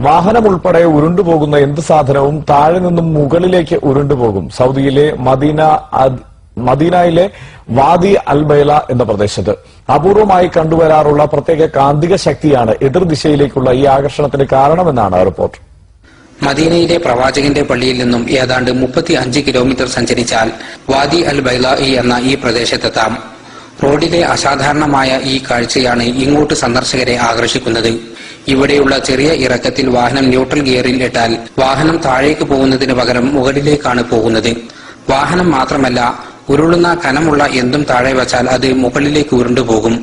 വാഹനം ഉൾപ്പെടെ ഉരുണ്ടുപോകുന്ന എന്ത് സാധനവും താഴെ നിന്നും മുകളിലേക്ക് ഉരുണ്ടുപോകും. സൗദിയിലെ മദീനയിലെ വാദി അൽബൈല എന്ന പ്രദേശത്ത് അപൂർവമായി കണ്ടുവരാറുള്ള പ്രത്യേക കാന്തിക ശക്തിയാണ് എതിർദിശയിലേക്കുള്ള ഈ ആകർഷണത്തിന് കാരണമെന്നാണ് റിപ്പോർട്ട്. മദീനയിലെ പ്രവാചകന്റെ പള്ളിയിൽ നിന്നും ഏതാണ്ട് 35 കിലോമീറ്റർ സഞ്ചരിച്ചാൽ വാദി അൽ ബൈലാഇ എന്ന ഈ പ്രദേശത്തെത്താം. റോഡിലെ അസാധാരണമായ ഈ കാഴ്ചയാണ് ഇങ്ങോട്ട് സന്ദർശകരെ ആകർഷിക്കുന്നത്. ഇവിടെയുള്ള ചെറിയ ഇറക്കത്തിൽ വാഹനം ന്യൂട്രൽ ഗിയറിൽ ഇട്ടാൽ വാഹനം താഴേക്ക് പോകുന്നതിന് പകരം മുകളിലേക്കാണ് പോകുന്നത്. വാഹനം മാത്രമല്ല, ഉരുളുന്ന കനമുള്ള എന്തും താഴെ വച്ചാൽ അത് മുകളിലേക്ക് ഉരുണ്ടുപോകും.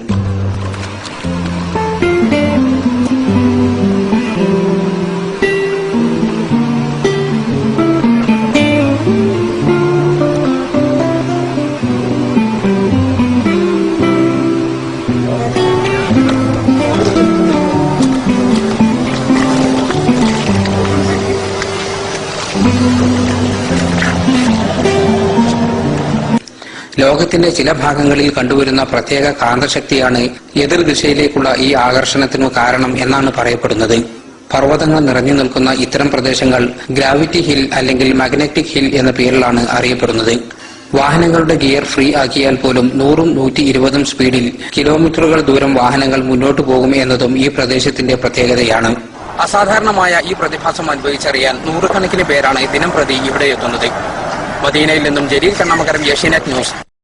ലോകത്തിന്റെ ചില ഭാഗങ്ങളിൽ കണ്ടുവരുന്ന പ്രത്യേക കാന്തശക്തിയാണ് എതിർദിശയിലേക്കുള്ള ഈ ആകർഷണത്തിനു കാരണം എന്നാണ് പറയപ്പെടുന്നത്. പർവ്വതങ്ങൾ നിറഞ്ഞു നിൽക്കുന്ന ഇത്തരം പ്രദേശങ്ങൾ ഗ്രാവിറ്റി ഹിൽ അല്ലെങ്കിൽ മാഗ്നറ്റിക് ഹിൽ എന്ന പേരിലാണ് അറിയപ്പെടുന്നത്. വാഹനങ്ങളുടെ ഗിയർ ഫ്രീ ആക്കിയാൽ പോലും 100ഉം 120ഉം സ്പീഡിൽ കിലോമീറ്ററുകൾ ദൂരം വാഹനങ്ങൾ മുന്നോട്ടു പോകും എന്നതും ഈ പ്രദേശത്തിന്റെ പ്രത്യേകതയാണ്. അസാധാരണമായ ഈ പ്രതിഭാസം അനുഭവിച്ചറിയാൻ നൂറുകണക്കിന് പേരാണ് ദിനം പ്രതി ഇവിടെ എത്തുന്നത്. മദീനയിൽ നിന്നും ജലീൽ കണ്ണമകരം, ഏഷ്യാനെറ്റ് ന്യൂസ്.